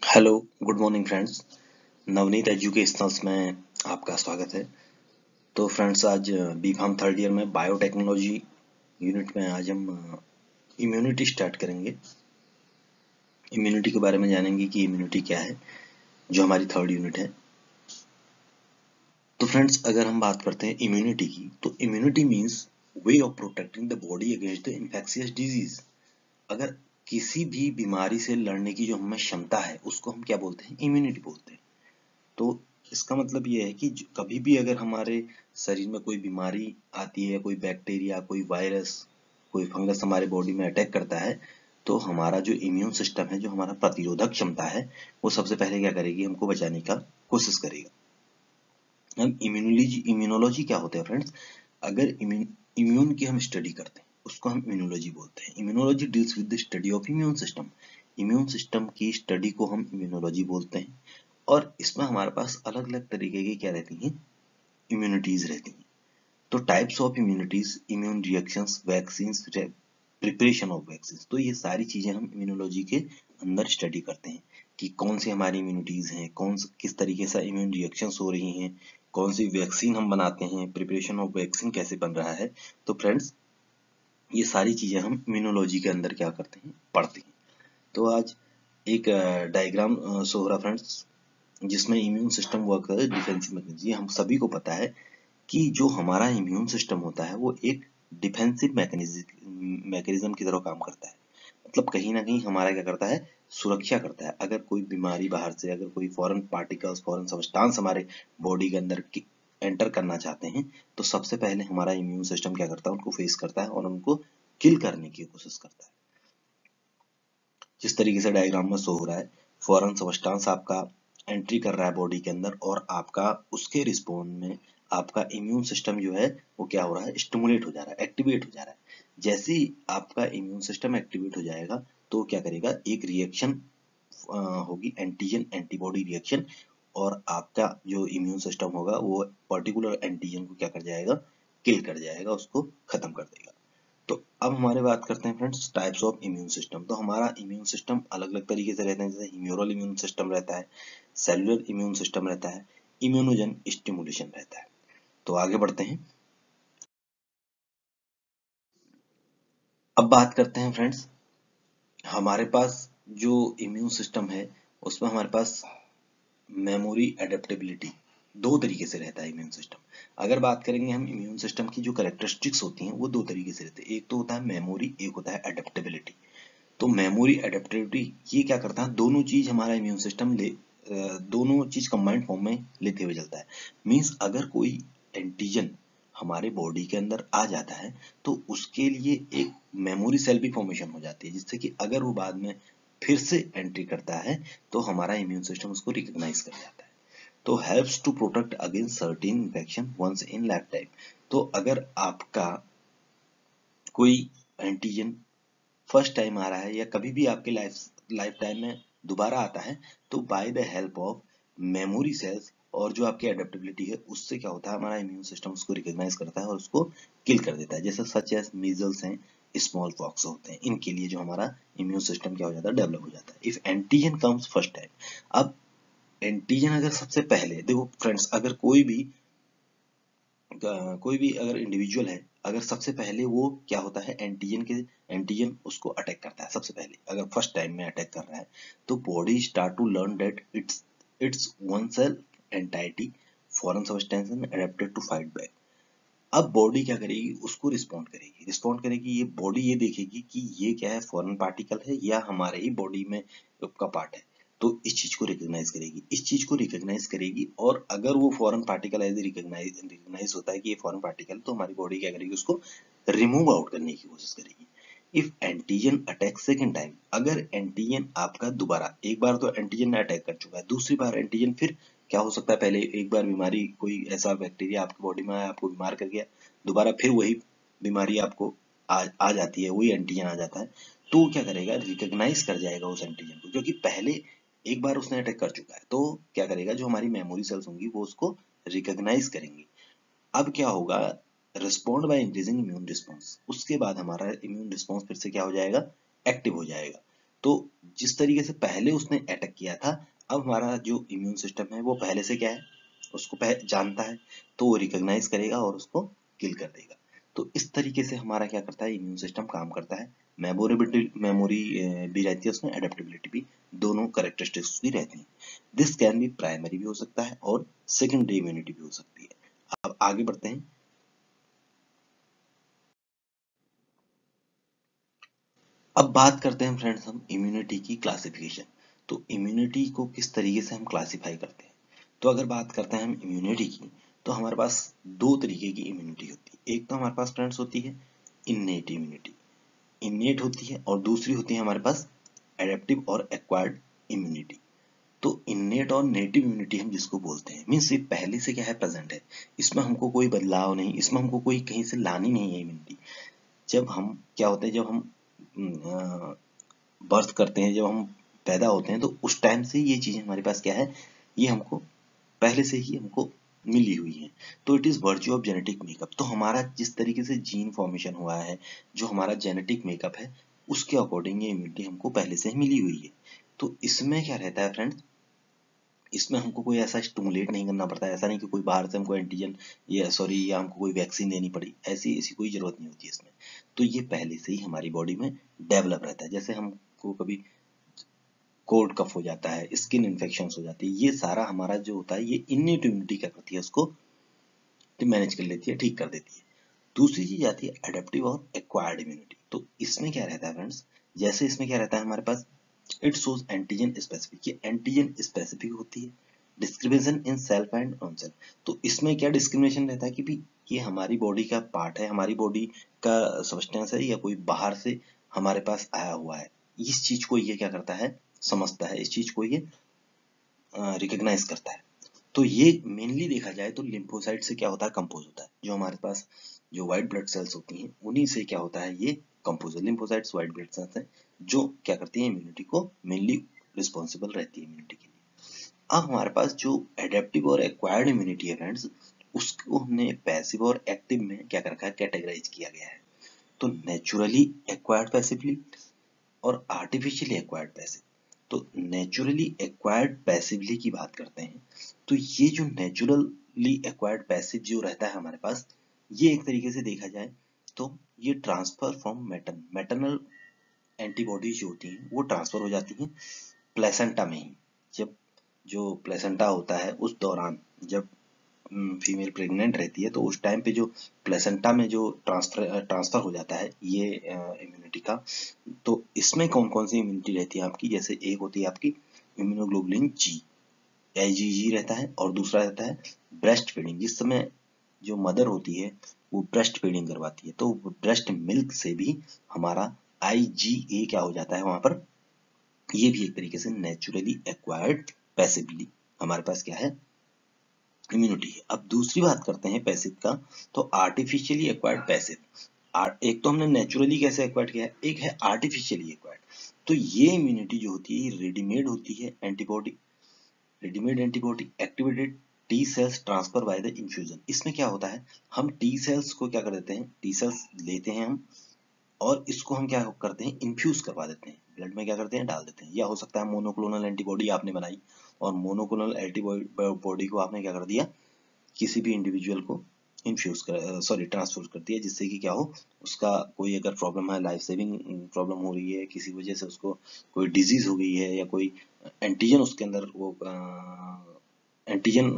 Hello, good morning friends. Navneet educationals में आपका स्वागत है। तो फ्रेंड्स, आज बी फार्म थर्ड ईयर में बायोटेक्नोलॉजी यूनिट में आज हम इम्यूनिटी स्टार्ट करेंगे। इम्यूनिटी के बारे में जानेंगे कि इम्यूनिटी क्या है, जो हमारी थर्ड यूनिट है। तो फ्रेंड्स, अगर हम बात करते हैं इम्यूनिटी की, तो immunity means way of protecting the body against the infectious disease. अगर किसी भी बीमारी से लड़ने की जो हमें क्षमता है, उसको हम क्या बोलते हैं? इम्यूनिटी बोलते हैं। तो इसका मतलब ये है कि कभी भी अगर हमारे शरीर में कोई बीमारी आती है, कोई बैक्टीरिया, कोई वायरस, कोई फंगस हमारे बॉडी में अटैक करता है, तो हमारा जो इम्यून सिस्टम है, जो हमारा प्रतिरोधक क्षमता है, वो सबसे पहले क्या करेगी? हमको बचाने का कोशिश करेगा। अब इम्यूनोलॉजी क्या होता है फ्रेंड्स? अगर इम्यून की हम स्टडी करते हैं, उसको हम इम्यूनोलॉजी बोलते हैं। Immunology deals with the study of immune system. Immune system की स्टडी को हम इम्यूनोलॉजी बोलते हैं। और इसमें हमारे पास अलग अलग तरीके की क्या रहती हैं? इम्यूनिटीज रहती हैं। तो types of immunities, immune reactions, vaccines, preparation of vaccine, तो ये सारी चीजें हम इम्यूनोलॉजी के अंदर स्टडी करते हैं कि कौन सी हमारी इम्यूनिटीज हैं, किस तरीके से इम्यून रिएक्शंस हो रही हैं, कौन सी वैक्सीन हम बनाते हैं, प्रिपरेशन ऑफ वैक्सीन कैसे बन रहा है। तो फ्रेंड्स, ये सारी चीजें हम इम्यूनोलॉजी के अंदर क्या करते हैं? पढ़ते हैं। तो आज एक डायग्राम शो हो रहा फ्रेंड्स, जिसमें इम्यून सिस्टम वर्क है डिफेंसिव मैकेनिज्म। हम सभी को पता है कि जो हमारा इम्यून सिस्टम होता है, वो एक डिफेंसिव मैकेनिज्म की तरह काम करता है। मतलब कहीं ना कहीं हमारा क्या करता है? सुरक्षा करता है। अगर कोई बीमारी बाहर से, अगर कोई फॉरेन पार्टिकल्स, फॉरेन सब्सटेंस हमारे बॉडी के अंदर एंटर करना चाहते हैं, तो सबसे पहले हमारा इम्यून सिस्टम क्या करता है? उनको फेस करता है और उनको किल करने की कोशिश करता है। जिस तरीके से डायग्राम में शो हो रहा है, फॉरेन सब्सटेंस आपका एंट्री कर रहा है बॉडी के अंदर, और आपका उसके रिस्पॉन्ड में आपका इम्यून सिस्टम जो है, वो क्या हो रहा है? स्टिमुलेट हो जा रहा है, एक्टिवेट हो जा रहा है। जैसे ही आपका इम्यून सिस्टम एक्टिवेट हो जाएगा, तो क्या करेगा? एक रिएक्शन होगी, एंटीजन एंटीबॉडी रिएक्शन, और आपका जो इम्यून सिस्टम होगा, वो पर्टिकुलर एंटीजन को क्या कर जाएगा? किल कर जाएगा, उसको खत्म कर देगा। तो अब हमारे बात करते हैं friends, types of immune system. तो हमारा इम्यून सिस्टम अलग अलग तरीके से रहते हैं। जैसे ह्यूमरल इम्यून सिस्टम रहता है, सेलुलर इम्यून सिस्टम रहता है, इम्यूनोजन स्टिमुलेशन रहता है। तो आगे बढ़ते हैं। अब बात करते हैं फ्रेंड्स, हमारे पास जो इम्यून सिस्टम है, उसमें हमारे पास मेमोरी एडेप्टेबिलिटी दो तरीके से रहता है इम्यून सिस्टम। अगर बात करेंगे हम इम्यून सिस्टम की जो कैरेक्टरिस्टिक्स होती हैं, वो दो तरीके से रहते हैं। एक तो होता है मेमोरी, एक होता है एडेप्टेबिलिटी। तो मेमोरी एडेप्टिविटी, ये क्या करता है? दोनों चीज हमारा इम्यून सिस्टम दोनों चीज कंबाइंड फॉर्म में लेते हुए चलता है। मींस अगर कोई एंटीजन हमारे बॉडी के अंदर आ जाता है, तो उसके लिए एक मेमोरी सेल भी फॉर्मेशन हो जाती है, जिससे कि अगर वो बाद में फिर से एंट्री करता है, तो हमारा इम्यून सिस्टम उसको रिकॉग्नाइज कर जाता है। तो helps to protect against certain infection once in life time. तो अगर आपका कोई एंटीजन फर्स्ट टाइम आ रहा है, या कभी भी आपके लाइफ टाइम में दोबारा आता है, तो by the help of memory cells और जो आपकी एडेप्टेबिलिटी है, उससे क्या होता है? हमारा इम्यून सिस्टम उसको रिकॉग्नाइज करता है और उसको किल कर देता है। जैसे सच एज मीजल्स हैं, स्मॉल पॉक्स होते हैं, इनके लिए जो हमारा इम्यून सिस्टम क्या हो जाता है? डेवलप हो जाता है। If antigen comes first time. अब एंटीजन अगर सबसे पहले, देखो फ्रेंड्स, अगर कोई भी अगर इंडिविजुअल है, अगर सबसे पहले वो क्या होता है? एंटीजन उसको अटैक करता है सबसे पहले, अगर फर्स्ट टाइम में अटैक कर रहा है, तो body start to learn that its one self entity foreign substance adapted to fight back. अब बॉडी क्या करेगी? उसको रिस्पॉन्ड करेगी। ये बॉडी ये देखेगी कि ये क्या है? फॉरेन पार्टिकल है या हमारे ही बॉडी में का पार्ट है। तो इस चीज को रिकॉग्नाइज करेगी, और अगर वो फॉरेन पार्टिकल एज रिकॉग्नाइज होता है कि ये फॉरेन पार्टिकल, तो हमारी बॉडी क्या करेगी? उसको रिमूव आउट करने की कोशिश करेगी। If antigen attack second time, अगर एंटीजन आपका दोबारा, एक बार तो एंटीजन ने अटैक कर चुका है, दूसरी बार एंटीजन फिर क्या हो सकता है? पहले एक बार बीमारी, कोई ऐसा बैक्टीरिया आपकी बॉडी में आया, आपको बीमार कर गया, दोबारा फिर वही बीमारी आपको आ जाती है, वही एंटीजन आ जाता है, तो क्या करेगा? रिकॉग्नाइज कर जाएगा उस एंटीजन को, क्योंकि पहले एक बार उसने अटैक कर चुका है। तो क्या करेगा? जो हमारी मेमोरी सेल्स होंगी, वो उसको रिकॉग्नाइज करेंगी। अब क्या होगा? Respond by increasing immune response. उसके बाद हमारा इम्यून रिस्पॉन्स फिर से क्या हो जाएगा? एक्टिव हो जाएगा। तो जिस तरीके से पहले उसने अटैक किया था, अब हमारा जो इम्यून सिस्टम है वो पहले से क्या है, उसको जानता है, तो वो रिकॉग्नाइज करेगा और उसको किल कर देगा। तो इस तरीके से हमारा क्या करता है, इम्यून सिस्टम काम करता है। मेमोरी भी रहती है उसमें, एडेप्टेबिलिटी भी, दोनों कैरेक्टरिस्टिक्स भी रहती हैं। दिस कैन बी प्राइमरी भी हो सकता है और सेकेंडरी इम्यूनिटी भी हो सकती है। अब आगे बढ़ते हैं। अब बात करते हैं फ्रेंड्स हम इम्यूनिटी की क्लासिफिकेशन। तो इम्यूनिटी को किस तरीके से हम क्लासिफाई करते हैं, तो अगर बात करते हैं हम इम्यूनिटी की, तो हमारे पास दो तरीके की इम्यूनिटी होती है। एक तो हमारे पास फ्रेंड्स होती है इन्नेट इम्यूनिटी, इन्नेट होती है, और दूसरी होती है हमारे पास एडेप्टिव और एक्वायर्ड इम्यूनिटी। तो इन्नेट और नेटिव इम्यूनिटी हम जिसको बोलते हैं, मीन्स ये पहले से क्या है, प्रेजेंट है, इसमें हमको कोई बदलाव नहीं, इसमें हमको कोई कहीं से लानी नहीं है इम्यूनिटी। जब हम क्या होते हैं, जब हम बर्थ करते हैं, जब हम पैदा होते हैं, तो उस टाइम से ये चीजें हमारे पास क्या है, ये हमको पहले से ही हमको मिली हुई है। तो it is virtue of genetic makeup. तो हमारा जिस तरीके से जीन फॉर्मेशन हुआ है, जो हमारा जेनेटिक मेकअप है, उसके अकॉर्डिंग ये इम्यूनिटी हमको पहले से ही मिली हुई है। तो इसमें क्या रहता है फ्रेंड्स, इसमें हमको कोई ऐसा स्टिमुलेट नहीं करना पड़ता है, ऐसा नहीं कि कोई बाहर से हमको एंटीजन या हमको कोई वैक्सीन देनी पड़ी, ऐसी ऐसी कोई जरूरत नहीं होती है इसमें। तो ये पहले से ही हमारी बॉडी में डेवलप रहता है। जैसे हमको कभी कोल्ड कफ हो जाता है, स्किन इन्फेक्शन हो जाती है, ये सारा हमारा जो होता है, ये इन्नेट इम्यूनिटी क्या करती है, उसको मैनेज कर लेती है, ठीक कर देती है। दूसरी चीज आती है एडेप्टिव और एक्वायर्ड इम्यूनिटी। तो इसमें क्या रहता है फ्रेंड्स, जैसे इसमें क्या रहता है हमारे पास, इट शोज एंटीजन स्पेसिफिक, ये एंटीजन स्पेसिफिक होती है, discrimination in self and non self. तो इसमें क्या डिस्क्रिमिनेशन रहता है कि भी ये हमारी बॉडी का पार्ट है, हमारी बॉडी का सब्सटेंस है, या कोई बाहर से हमारे पास आया हुआ है, इस चीज को ये क्या करता है, समझता है, इस चीज को ये रिकॉग्नाइज करता है। तो ये मेनली देखा जाए तो लिम्फोसाइट से क्या होता है, कंपोज होता है। जो हमारे पास जो व्हाइट ब्लड सेल्स होती हैं, उन्हीं से क्या होता है, ये कंपोज है। लिम्फोसाइट्स व्हाइट ब्लड सेल्स हैं, जो क्या करती हैं, इम्यूनिटी को मेनली रिस्पॉन्सिबल रहती है इम्यूनिटी के लिए। अब हमारे पास जो एडेप्टिव और एक्वायर्ड इम्यूनिटी है फ्रेंड्स, उसको हमने पैसिव और एक्टिव में क्या कर रखा है, कैटेगराइज किया गया है। तो नेचुरली एक्वायर्ड पैसिवली और आर्टिफिशियली एक्वायर्ड पैसिव। तो नेचुरली एक्वायर्ड पैसिवली की बात करते हैं, तो ये जो नेचुरली एक्वायर्ड पैसिव जो रहता है हमारे पास, ये एक तरीके से देखा जाए तो ये ट्रांसफर फ्रॉम मैटरनल एंटीबॉडीज जो होती हैं, वो ट्रांसफर हो जाती हैं प्लेसेंटा में ही। जब जो प्लेसेंटा होता है, उस दौरान जब फीमेल प्रेग्नेंट रहती है, तो उस टाइम पे जो प्लेसेंटा में जो ट्रांसफर हो जाता है ये इम्यूनिटी का। तो इसमें कौन कौन सी इम्यूनिटी रहती है आपकी, जैसे एक होती है आपकी इम्यूनोग्लोबुलिन जी, IgG रहता है, और दूसरा रहता है ब्रेस्ट फीडिंग। जिस समय जो मदर होती है वो ब्रेस्ट फीडिंग करवाती है, तो ब्रेस्ट मिल्क से भी हमारा IgA क्या हो जाता है वहां पर, ये भी एक तरीके से नेचुरली एक्वायर्ड पैसिवली हमारे पास क्या है, इम्यूनिटी है। अब दूसरी बात करते हैं पैसिव का, तो आर्टिफिशियली एक्वायर्ड पैसिव। एक तो हमने नेचुरली कैसे एक्वायर्ड किया है, एक है आर्टिफिशियली एक्वायर्ड। तो ये इम्यूनिटी जो होती है, रेडीमेड होती है antibody, readymade antibody activated T cells transfer by the infusion. इसमें क्या होता है, हम टी सेल्स को क्या कर देते हैं, टी सेल्स लेते हैं हम, और इसको हम क्या करते हैं, इन्फ्यूज करवा देते हैं, ब्लड में क्या करते हैं, डाल देते हैं। या हो सकता है मोनोक्लोनल एंटीबॉडी आपने बनाई, और मोनोक्लोनल एंटीबॉडी को आपने क्या कर दिया, किसी भी इंडिविजुअल को इन्फ्यूज कर, सॉरी ट्रांसफ्यूज कर दिया, जिससे कि क्या हो, उसका कोई अगर प्रॉब्लम है, लाइफ सेविंग प्रॉब्लम हो रही है, किसी वजह से उसको कोई डिजीज हो गई है, या कोई एंटीजन उसके अंदर वो एंटीजन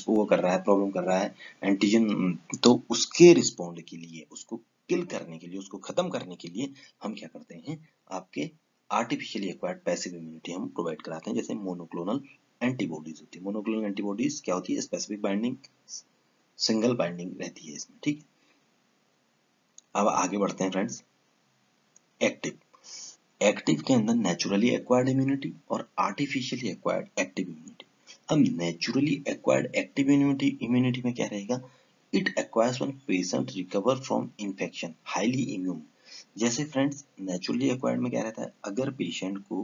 वो कर रहा है, प्रॉब्लम कर रहा है एंटीजन, तो उसके रिस्पॉन्ड के लिए, उसको किल करने के लिए, उसको खत्म करने के लिए हम क्या करते हैं, आपके आर्टिफिशियली एक्वायर्ड पैसिव इम्यूनिटी हम प्रोवाइड कराते हैं। जैसे मोनोक्लोनल एंटीबॉडीज होती है, मोनोक्लोनल एंटीबॉडीज क्या होती है, स्पेसिफिक बाइंडिंग, सिंगल बाइंडिंग रहती है इसमें, ठीक। अब आगे बढ़ते हैं फ्रेंड्स, एक्टिव। एक्टिव के अंदर नेचुरली एक्वायर्ड इम्यूनिटी और आर्टिफिशियली एक्वायर्ड एक्टिव इम्यूनिटी। अब नेचुरली एक्वायर्ड एक्टिव इम्यूनिटी में क्या रहेगा, it acquires when patient recover from infection, highly immune. जैसे फ्रेंड्स नेचुरली एक्वायर्ड में क्या रहता है, अगर पेशेंट को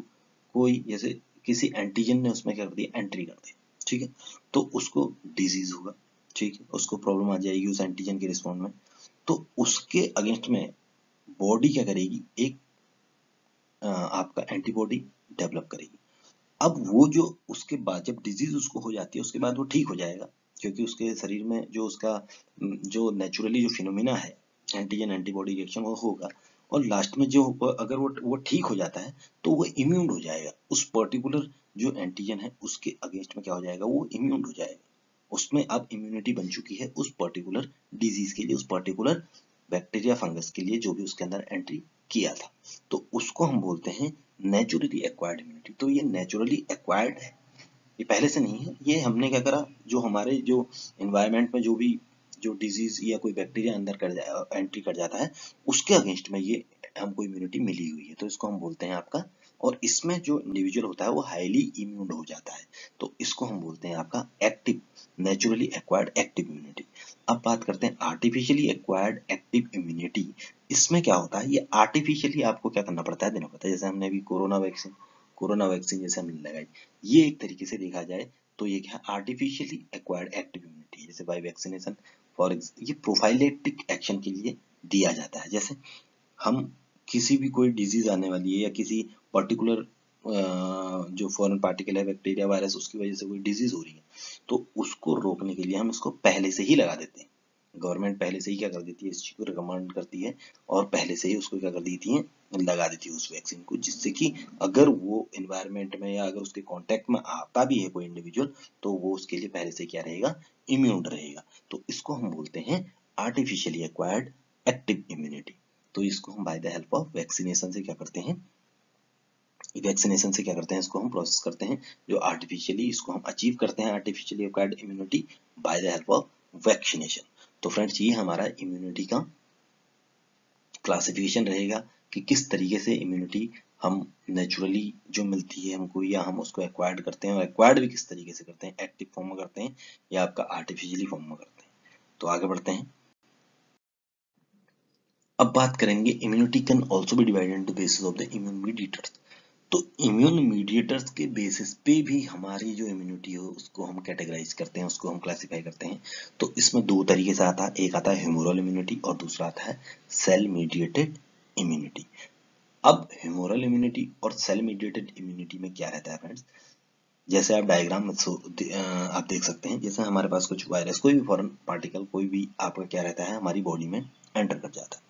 कोई जैसे किसी एंटीजन ने उसमें क्या कर दिया, एंट्री कर दी, ठीक है, तो उसको डिजीज होगा, ठीक है, उसको प्रॉब्लम आ जाएगी उस एंटीजन के रिस्पॉन्ड में। तो उसके अगेंस्ट में बॉडी क्या करेगी, एक आपका एंटीबॉडी डेवलप करेगी। अब वो जो उसके बाद जब डिजीज उसको हो जाती है उसके बाद वो ठीक हो जाएगा, क्योंकि उसके शरीर में जो उसका जो नेचुरली जो फिनोमिना है एंटीजन एंटीबॉडी रिएक्शन वो होगा, और लास्ट में जो अगर वो ठीक हो जाता है तो वो इम्यून हो जाएगा उस पर्टिकुलर जो एंटीजन है उसके अगेंस्ट में, क्या हो जाएगा, वो इम्यून हो जाएगा। उसमें अब इम्यूनिटी बन चुकी है उस पर्टिकुलर डिजीज के लिए, उस पर्टिकुलर बैक्टीरिया फंगस के लिए जो भी उसके अंदर एंट्री किया था। तो उसको हम बोलते हैं नेचुरली एक्वायर्ड इम्यूनिटी। तो ये नेचुरली एक्वायर्ड है, ये पहले से नहीं है, ये हमने क्या करा, जो हमारे जो एनवायरनमेंट में जो भी जो डिजीज या कोई बैक्टीरिया अंदर कर एंट्री कर जाता है उसके अगेंस्ट में ये हमको इम्यूनिटी मिली हुई है, तो इसको हम बोलते हैं आपका। और इसमें जो इंडिविजुअल होता है वो हाईली इम्यून हो जाता है, तो इसको हम बोलते हैं आपका active, naturally acquired active immunity. अब बात करते हैं आर्टिफिशियली एक्वायर्ड एक्टिव इम्यूनिटी। इसमें क्या होता है, ये आर्टिफिशियली आपको क्या करना पड़ता है, देना पड़ता है। जैसे हमने अभी कोरोना वैक्सीन जैसे हमने लगाई, ये एक तरीके से देखा जाए तो ये क्या आर्टिफिशियली एक्वायर्ड एक्टिव इम्यूनिटी, जैसे बाय वैक्सीनेशन फॉर ये प्रोफाइलेटिक एक्शन के लिए दिया जाता है। जैसे हम किसी भी कोई डिजीज आने वाली है या किसी पर्टिकुलर जो फॉरेन पार्टिकल है, बैक्टीरिया वायरस, उसकी वजह से कोई डिजीज हो रही है तो उसको रोकने के लिए हम इसको पहले से ही लगा देते हैं। गवर्नमेंट पहले से ही क्या कर देती है, इस चीज को रिकमेंड करती है और पहले से ही उसको क्या कर देती है, लगा देती है उस वैक्सीन को, जिससे कि अगर वो एनवायरनमेंट में या अगर उसके कांटेक्ट में आता भी है कोई इंडिविजुअल तो वो उसके लिए पहले से क्या रहेगा, इम्यून रहेगा। तो इसको हम बोलते हैं आर्टिफिशियली एक्वायर्ड एक्टिव इम्यूनिटी। तो इसको हम by the help of vaccination से क्या करते हैं, वैक्सीनेशन से क्या करते हैं, इसको हम प्रोसेस करते हैं, जो आर्टिफिशियली इसको हम अचीव करते हैं artificially acquired immunity by the help of vaccination. तो फ्रेंड्स ये हमारा इम्यूनिटी का क्लासिफिकेशन रहेगा कि किस तरीके से इम्यूनिटी हम नेचुरली जो मिलती है हमको या हम उसको एक्वायर्ड करते हैं, और एक्वायर्ड भी किस तरीके से करते हैं, एक्टिव फॉर्म में करते हैं या आपका आर्टिफिशियली फॉर्म में करते हैं। तो आगे बढ़ते हैं। अब बात करेंगे immunity can also be divided into basis of the immune mediators. तो इम्यून मीडिएटर्स के बेसिस पे भी हमारी जो इम्यूनिटी हो उसको हम कैटेगराइज करते हैं, उसको हम क्लासिफाई करते हैं। तो इसमें दो तरीके से आता है, एक आता है ह्यूमोरल इम्यूनिटी और दूसरा आता है सेल मीडिएटेड इम्यूनिटी। अब ह्यूमोरल इम्यूनिटी और सेल मीडिएटेड इम्यूनिटी में क्या रहता है फ्रेंड्स, जैसे आप डायग्राम में आप देख सकते हैं, जैसे हमारे पास कुछ वायरस, कोई भी फॉरेन पार्टिकल, कोई भी आपका क्या रहता है, हमारी बॉडी में एंटर कर जाता है।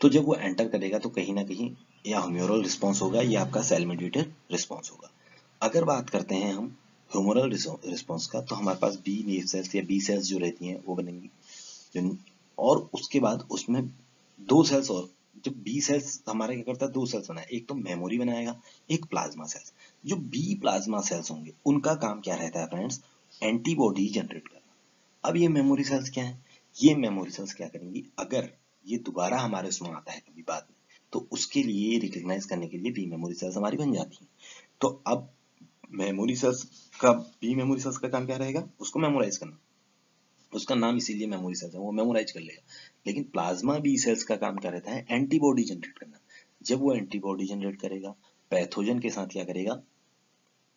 तो जब वो एंटर करेगा तो कहीं ना कहीं या ह्यूमोरल रिस्पॉन्स होगा या आपका सेल मीडिएटेड रिस्पॉन्स होगा। अगर बात करते हैं हम ह्यूमोरल रिस्पॉन्स का, तो हमारे पास बी नीव सेल्स या बी सेल्स जो रहती हैं वो बनेंगी, और उसके बाद उसमें दो सेल्स और, जब बी सेल्स हमारे क्या करता है, दो सेल्स बनाए, एक तो मेमोरी बनाएगा, एक प्लाज्मा सेल्स। जो बी प्लाज्मा सेल्स होंगे उनका काम क्या रहता है फ्रेंड्स, एंटीबॉडी जनरेट करना। अब ये मेमोरी सेल्स क्या है, ये मेमोरी सेल्स क्या करेंगी, अगर ये दोबारा हमारे उसमें आता है कभी बाद में तो उसके लिए रिकॉग्नाइज करने के लिए बी मेमोरी सेल्स हमारी बन जाती हैं। तो अब मेमोरी सेल्स का, बी मेमोरी सेल्स का काम क्या रहेगा, उसको मेमोराइज करना, उसका नाम इसीलिए मेमोरी सेल्स है, वो मेमोराइज कर लेगा। लेकिन प्लाज्मा बी सेल्स का काम क्या रहता है, एंटीबॉडी जनरेट करना। जब वो एंटीबॉडी जनरेट करेगा, पैथोजन के साथ क्या करेगा,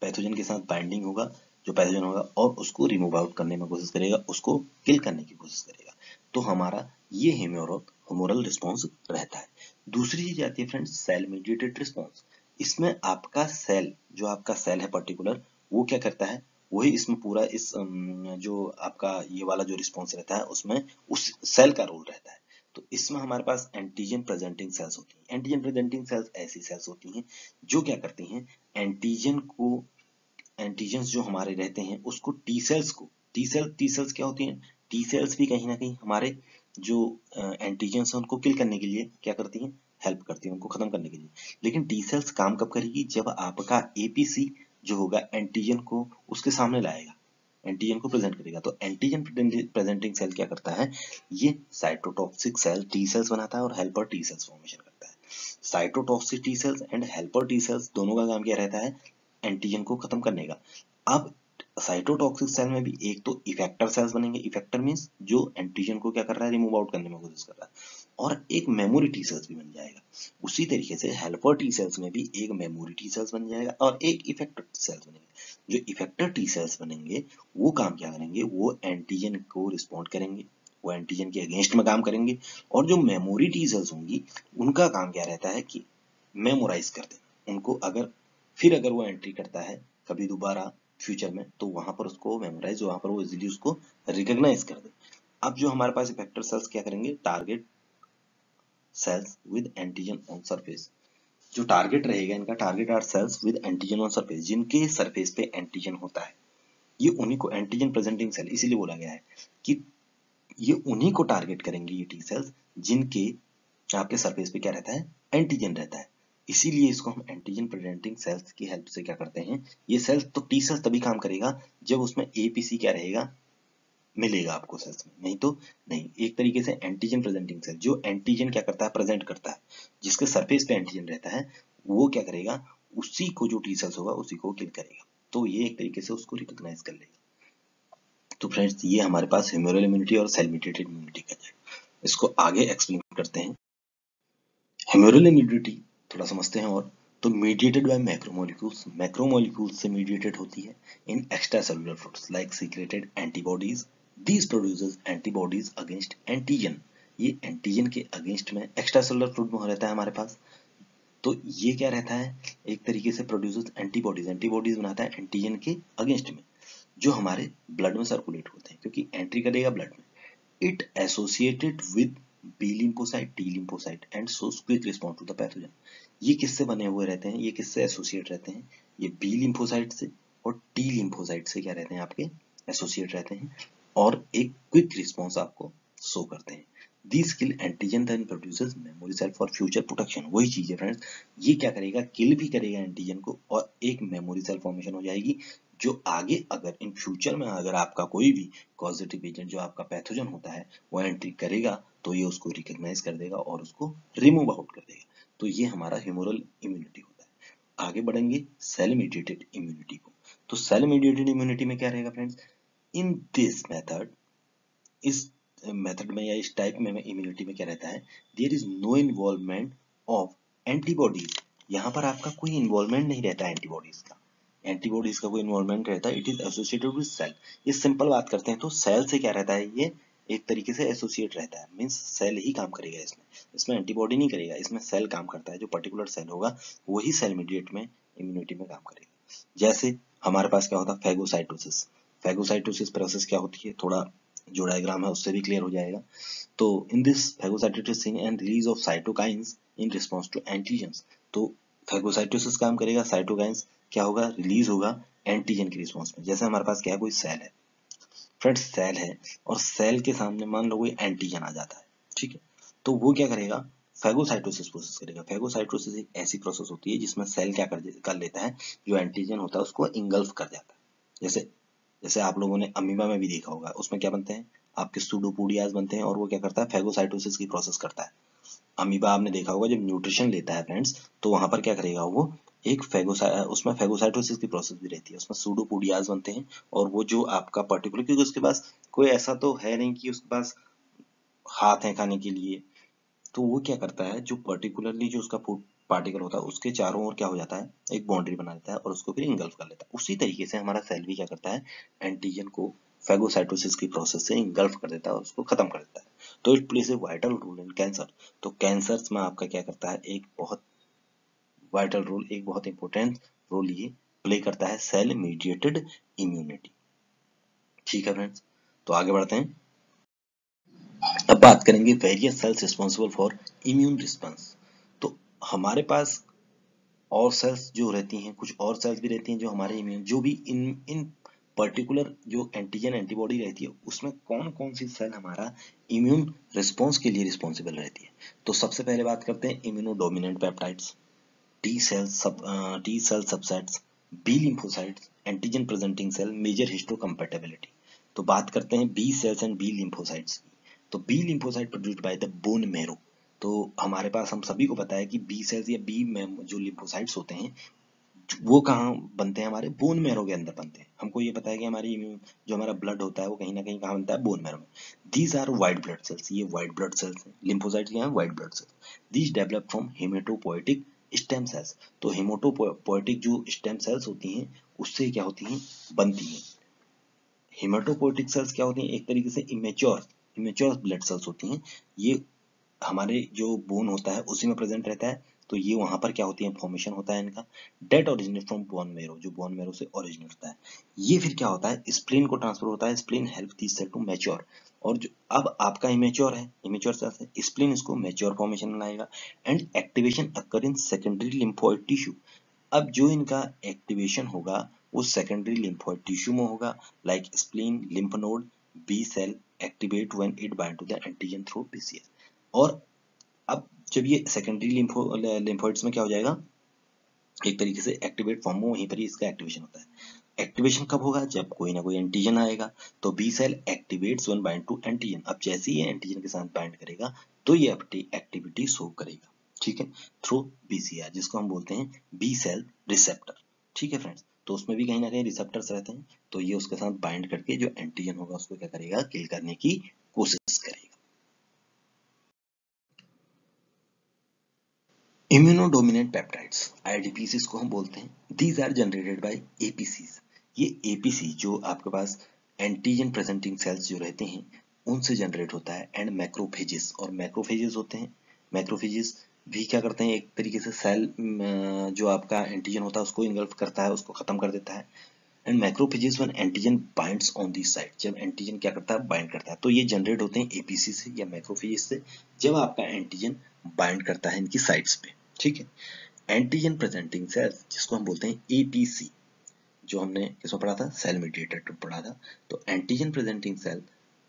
पैथोजन के साथ बाइंडिंग होगा, जो पैथोजन होगा, और उसको रिमूव आउट करने में कोशिश करेगा, उसको किल करने की कोशिश करेगा। तो हमारा ये ह्यूमोरल रिस्पॉन्स रहता है। दूसरी चीज आती है फ्रेंड्स सेल मीडिएटेड रिस्पॉन्स। इसमें आपका सेल, जो आपका सेल है पर्टिकुलर, वो क्या करता है, वही इसमें पूरा इस जो आपका ये वाला जो रिस्पॉन्स रहता है उसमें उस सेल का रोल रहता है। तो इसमें हमारे पास एंटीजन प्रेजेंटिंग सेल्स होती हैं। एंटीजन प्रेजेंटिंग सेल्स ऐसी सेल्स होती हैं जो क्या करती हैं, एंटीजन को, एंटीजन्स जो हमारे रहते हैं उसको टी सेल्स क्या होती हैं, टी सेल्स भी कहीं ना कहीं हमारे जो एंटीजन्स हैं उनको किल करने के लिए क्या करती हैं, हेल्प करती हैं उनको खत्म करने के लिए। लेकिन टी सेल्स काम कब करेगी, जब आपका एपीसी जो होगा एंटीजन को उसके सामने लाएगा, एंटीजन को प्रेजेंट करेगा। तो एंटीजन प्रेजेंटिंग सेल क्या करता है, ये साइटोटॉक्सिक सेल टी सेल्स बनाता है और हेल्पर टी सेल्स फॉर्मेशन करता है। Cytotoxic T cells and helper T cells दोनों का काम क्या रहता है, एंटीजन को खत्म करने का। अब साइटोटॉक्सिक सेल में भी एक तो इफेक्टर सेल्स बनेंगे, इफेक्टर मींस जो एंटीजन को क्या कर रहा है, रिमूव आउट करने में कोशिश कर रहा है, और एक मेमोरी टी सेल्स भी बन जाएगा। उसी तरीके से हेल्पर टी सेल्स में भी एक मेमोरी टी सेल्स बन जाएगा और एक इफेक्टर सेल्स बनेंगे। जो इफेक्टर टी सेल्स बनेंगे वो काम क्या करेंगे, वो एंटीजन को रिस्पॉन्ड करेंगे, वो एंटीजन के अगेंस्ट में काम करेंगे। और जो मेमोरी टी सेल्स होंगी उनका काम क्या रहता है कि मेमोराइज कर देना, उनको अगर वो एंट्री करता है कभी दोबारा फ्यूचर में, तो वहां पर उसको मेमोराइज, वहां पर वो इजीली उसको रिकॉग्नाइज कर दे। अब जो हमारे पास इफेक्टर सेल्स क्या करेंगे, target cells with antigen on surface. जो टारगेट रहेगा इनका, target are cells with antigen on surface, जिनके सरफेस पे एंटीजन होता है। ये उन्हीं को एंटीजन प्रेजेंटिंग सेल इसीलिए बोला गया है कि ये उन्हीं को टारगेट करेंगे ये टी सेल्स जिनके आपके सरफेस पे क्या रहता है, एंटीजन रहता है। इसीलिए इसको हम एंटीजन प्रेजेंटिंग सेल्स की हेल्प से क्या करते हैं, ये सेल्स तो टी सेल्स तभी काम करेगा जब उसमें एपीसी क्या रहेगा, मिलेगा आपको सेल्स में, नहीं तो नहीं। एक तरीके से एंटीजन प्रेजेंटिंग सेल, जो एंटीजन क्या करता है, प्रेजेंट करता है, जिसके सरफेस पे एंटीजन रहता है, वो क्या करेगा, उसी को जो टी सेल्स होगा उसी को किल करेगा, तो ये एक तरीके से उसको रिकॉग्नाइज कर लेगा। तो फ्रेंड्स, ये हमारे पास ह्यूमरल इम्यूनिटी और सेल मीडिएटेड इम्यूनिटी का है। इसको आगे एक्सप्लेन करते हैं। ह्यूमरल इम्यूनिटी थोड़ा समझते हैं और, तो मीडिएटेड बाय मैक्रोमोलिक्यूल्स से मीडिएटेड होती है in extracellular fluids like secreted antibodies, these produces antibodies against antigen. ये एंटीजन के अगेंस्ट में एक्स्ट्रा सेलुलर फ्रूट में रहता है हमारे पास। तो ये क्या रहता है, एक तरीके से प्रोड्यूसेस एंटीबॉडीज बनाता है एंटीजन के अगेंस्ट में, जो हमारे ब्लड में सर्कुलेट होते हैं, क्योंकि एंट्री करेगा ब्लड में। It associated with B lymphocyte, T lymphocyte and shows quick response to the pathogen। ये किससे बने हुए रहते हैं, ये किससे एसोसिएट रहते हैं, ये B lymphocyte से और T lymphocyte से क्या रहते हैं, आपके एसोसिएट रहते हैं, और एक क्विक रिस्पॉन्स आपको शो करते हैं। These kill antigen then produces memory cell for future protection। वही चीज है फ्रेंड्स, ये क्या करेगा, किल भी करेगा एंटीजन को और एक मेमोरी सेल फॉर्मेशन हो जाएगी, जो आगे अगर इन फ्यूचर में अगर आपका कोई भी पॉजिटिव एजेंट जो आपका पैथोजन होता है वो एंट्री करेगा, तो ये उसको रिकॉग्नाइज कर देगा और उसको रिमूव आउट कर देगा। तो ये हमारा ह्यूमरल इम्यूनिटी होता है। आगे बढ़ेंगे सेल मीडिएटेड इम्यूनिटी को। तो सेल मीडिएटेड इम्यूनिटी में क्या रहेगा फ्रेंड्स, इन दिस मेथड, इस मेथड में या इस टाइप में इम्यूनिटी में क्या रहता है, there is no involvement of antibodies. यहाँ पर आपका कोई इन्वॉल्वमेंट नहीं रहता है एंटीबॉडीज का, एंटीबॉडीज का कोई इन्वॉल्वमेंट रहता है, it is associated with cell. ये सिंपल बात करते हैं तो सेल से क्या रहता है, ये एक तरीके से एसोसिएट रहता है, मींस सेल ही काम करेगा इसमें, इसमें एंटीबॉडी नहीं करेगा, इसमें सेल काम करता है, जो पर्टिकुलर सेल होगा वही सेल मीडिएट में इम्यूनिटी में काम करेगा। जैसे हमारे पास क्या होता है, फैगोसाइटोसिस। फैगोसाइटोसिस प्रोसेस क्या होती है, थोड़ा जो डायग्राम है उससे भी क्लियर हो जाएगा। तो in this phagocytosis and release of cytokines in response to antigens. तो फैगोसाइटोसिस काम करेगा, साइटोकाइंस क्या होगा, रिलीज होगा एंटीजन के रिस्पॉन्स में। जैसे हमारे पास क्या है, कोई सेल है फ्रेंड्स, सेल है और सेल के सामने मान लो कोई एंटीजन आ जाता है, ठीक है, तो वो क्या करेगा, फैगोसाइटोसिस प्रोसेस करेगा। फैगोसाइटोसिस एक ऐसी प्रोसेस होती है जिसमें सेल क्या कर लेता है, जो एंटीजन होता है उसको इंगल्फ कर जाता है। जैसे जैसे आप लोगों ने अमीबा में भी देखा होगा, उसमें क्या बनते हैं, आपके सूडोपोडियाज बनते हैं, और वो क्या करता है, फैगोसाइटोसिस की प्रोसेस करता है। अमीबा आपने देखा होगा जब न्यूट्रिशन लेता है फ्रेंड्स, तो वहां पर क्या करेगा वो, एक उसमें फैगोसाइटोसिस की प्रोसेस भी रहती है, उसमें सूडोपोडियाज बनते हैं, और वो जो आपका पर्टिकुलर, क्योंकि उसके पास कोई ऐसा तो है नहीं कि उसके पास हाथ है खाने के लिए, तो वो क्या करता है, जो पर्टिकुलरली जो उसका फूड पार्टिकल होता है उसके चारों ओर क्या हो जाता है, एक बाउंड्री बना लेता है और उसको फिर इंगल्फ कर लेता है। उसी तरीके से हमारा सेल भी क्या करता है, एंटीजन को फैगोसाइटोसिस की प्रोसेस से इंगल्फ कर देता है और उसको खत्म कर देता है। तो it plays a vital role in cancer. तो कैंसर्स में आपका क्या करता है, एक बहुत वाइटल रोल, एक बहुत इंपॉर्टेंट रोल ये प्ले करता है सेल मीडिएटेड इम्यूनिटी। ठीक है फ्रेंड्स, तो आगे बढ़ते हैं। अब बात करेंगे various cells responsible for immune response. तो हमारे पास और सेल्स जो रहती हैं, कुछ और सेल्स भी रहती हैं जो हमारे इम्यून, जो भी इन इन पर्टिकुलर जो एंटीजन एंटीबॉडी रहती है उसमें कौन कौन सी सेल हमारा इम्यून रिस्पॉन्स के लिए रिस्पॉन्सिबल रहती है। तो सबसे पहले बात करते हैं immunodominant peptides, T cell subsets, B lymphocytes, antigen presenting cell, major histocompatibility. तो बात करते हैं B cells and B lymphocytes की। तो B lymphocyte produced by the bone marrow. तो हमारे पास हम सभी को पता है कि बी सेल्स या बी में जो लिम्फोसाइट्स होते हैं वो कहाँ बनते हैं, हमारे बोन मैरो के अंदर बनते हैं। हमको ये पता है कि हमारी इम्यून जो हमारा ब्लड होता है वो कहीं ना कहीं कहाँ बनता है, बोन मैरो में। These are white blood cells, ये व्हाइट ब्लड सेल्स हैं, लिम्फोसाइट्स क्या है, white blood cells. These develop from haematopoietic stem cells. तो हेमेटोपोएटिक जो स्टेम सेल्स होती हैं उससे क्या होती हैं, बनती हैं। हेमेटोपोएटिक सेल्स क्या होती हैं, एक तरीके से इमेच्योर ब्लड सेल्स होती हैं। ये हमारे जो बोन होता है उसी में प्रेजेंट रहता है, तो ये वहां पर क्या होती है, फॉर्मेशन होता है इनका। That originate from bone marrow, जो बोन मैरो से ओरिजिनेट होता है। ये फिर क्या होता है, स्प्लीन को ट्रांसफर होता है। Spleen help this cell to mature, और जो अब आपका इमेच्योर है, इमेच्योर सेल्स है, स्प्लीन इसको मैच्योर फॉर्मेशन में लाएगा। And activation occur in secondary lymphoid tissue. अब जो इनका एक्टिवेशन होगा वो सेकेंडरी लिम्फोइड टिश्यू में होगा, like spleen, lymph node, B cell activate when it bind to the antigen through PCs. और अब जब ये सेकेंडरी लिम्फोइड्स में क्या हो जाएगा, एक तरीके से एक्टिवेट फॉर्म में वहीं पर ही इसका एक्टिवेशन होता है। एक्टिवेशन कब होगा, जब कोई ना कोई एंटीजन आएगा। तो B cell activates when bind to antigen. अब जैसे ही एंटीजन के साथ बाइंड करेगा तो ये एक्टिविटी शो करेगा, ठीक है, थ्रू बीसीआर, जिसको हम बोलते हैं बी सेल रिसेप्टर। ठीक है फ्रेंड्स, तो उसमें भी कहीं ना कहीं रिसेप्टर्स रहते हैं, तो ये उसके साथ बाइंड करके जो एंटीजन होगा उसको क्या करेगा, किल करने की कोशिश करेगा। इम्यूनोडोमिनेंट पेप्टाइड्स, आईडीपीस इसको हम बोलते हैं। These are generated by APCs. ये एपीसी जो आपके पास एंटीजन प्रेजेंटिंग सेल्स जो रहते हैं उनसे जनरेट होता है। एंड मैक्रोफेजेस, और मैक्रोफेजेस होते हैं, मैक्रोफेजेस भी क्या करते हैं, एक तरीके से सेल जो आपका एंटीजन होता है उसको इन्गल्फ करता है, उसको खत्म कर देता है। And macrophages when antigen binds on the site, जब एंटीजन क्या करता है, बाइंड करता है, तो ये जनरेट होते हैं एपीसी से या मैक्रोफेजेस से, जब आपका एंटीजन बाइंड करता है इनकी साइट्स पे। ठीक है, एंटीजन प्रेजेंटिंग सेल्स जिसको हम बोलते हैं एपीसी, जो हमने किसमें पढ़ा था, सेल मीडिएटेड पढ़ा था। तो antigen presenting cell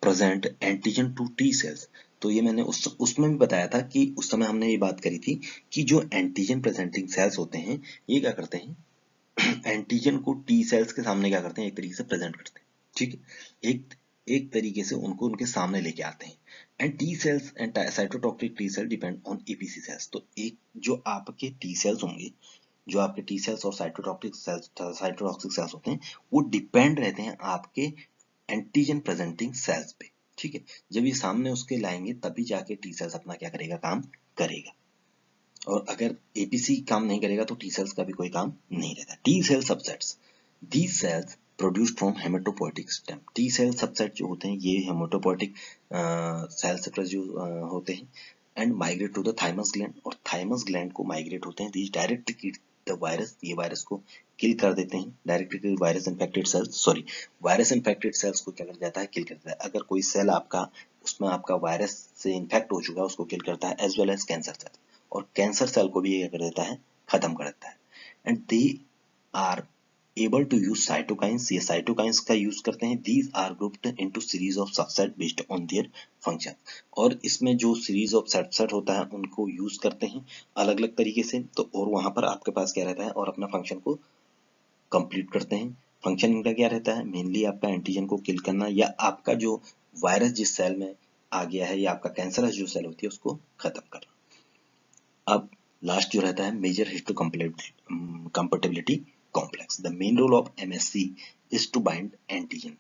present antigen to T cells. तो ये मैंने उसमें भी बताया था कि उस समय हमने ये बात करी थी कि जो एंटीजन प्रेजेंटिंग सेल्स होते हैं ये क्या करते हैं, एंटीजन को टी सेल्स के सामने क्या करते हैं, एक तरीके से प्रेजेंट करते हैं। ठीक है, एक तरीके से उनको उनके सामने लेके आते हैं। And T cells and cytotoxic T cell depend on APC cells. तो एक जो आपके टी सेल्स होंगे, जो आपके टी सेल्स और साइटोटॉक्सिक सेल्स होते हैं वो डिपेंड रहते हैं आपके एंटीजन प्रेजेंटिंग सेल्स पे। ठीक है, जब ये सामने उसके लाएंगे तभी जाके टी सेल्स अपना क्या करेगा, काम करेगा। और अगर एपीसी काम नहीं करेगा तो टी सेल्स का भी कोई काम नहीं रहता। T cell subsets, these cells produced from haematopoietic stem. T cell subset जो होते हैं ये हेमेटोपोइटिक सेल से प्रोड्यूस होते हैं। And migrate to the thymus gland, और थाइमस ग्लैंड को माइग्रेट होते हैं। These direct kill the virus, ये वायरस को किल कर देते हैं। Direct kill virus infected cells, sorry virus infected cells को क्या कर जाता है, किल करता है। अगर कोई सेल आपका उसमें आपका वायरस से इन्फेक्ट हो चुका है उसको किल करता है, as well as cancer cell, और कैंसर सेल को भी ये कर देता है, खत्म कर देता है। And they are able to use cytokines, ये साइटोकाइंस का यूज करते हैं। These are grouped into series of subset based on their function, और इसमें जो सीरीज ऑफ सबसेट होता है उनको यूज करते हैं अलग अलग तरीके से। तो और वहां पर आपके पास क्या रहता है, और अपना फंक्शन को कंप्लीट करते हैं। फंक्शन इनका क्या रहता है, मेनली आपका एंटीजन को किल करना, या आपका जो वायरस जिस सेल में आ गया है या आपका कैंसरस जो सेल होती है उसको खत्म करना। अब लास्ट जो रहता है major histocompatibility complex. The main role of MSC is to bind antigen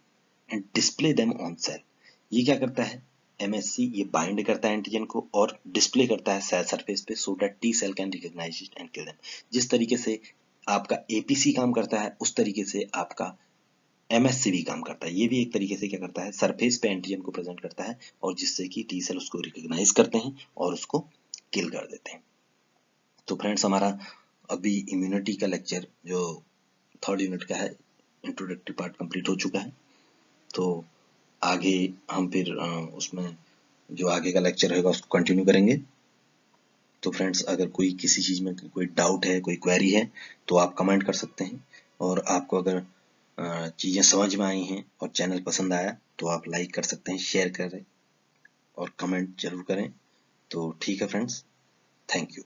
and display them on cell. ये क्या करता है, एमएससी ये बाइंड करता है एंटीजन को और डिस्प्ले करता है सेल सरफेस पे, so that T cell can recognise it and kill them. जिस तरीके से आपका एपीसी काम करता है उस तरीके से आपका एमएससी भी काम करता है। ये भी एक तरीके से क्या करता है, सरफेस पे एंटीजन को प्रेजेंट करता है, और जिससे कि टी सेल उसको रिकॉग्नाइज करते हैं और उसको किल कर देते हैं। तो फ्रेंड्स हमारा अभी इम्यूनिटी का लेक्चर जो थर्ड यूनिट का है, इंट्रोडक्टरी पार्ट कंप्लीट हो चुका है। तो आगे हम फिर उसमें जो आगे का लेक्चर रहेगा उसको कंटिन्यू करेंगे। तो फ्रेंड्स अगर कोई किसी चीज़ में कोई डाउट है, कोई क्वेरी है तो आप कमेंट कर सकते हैं। और आपको अगर चीज़ें समझ में आई हैं और चैनल पसंद आया तो आप लाइक कर सकते हैं, शेयर करें और कमेंट जरूर करें। तो ठीक है फ्रेंड्स, थैंक यू।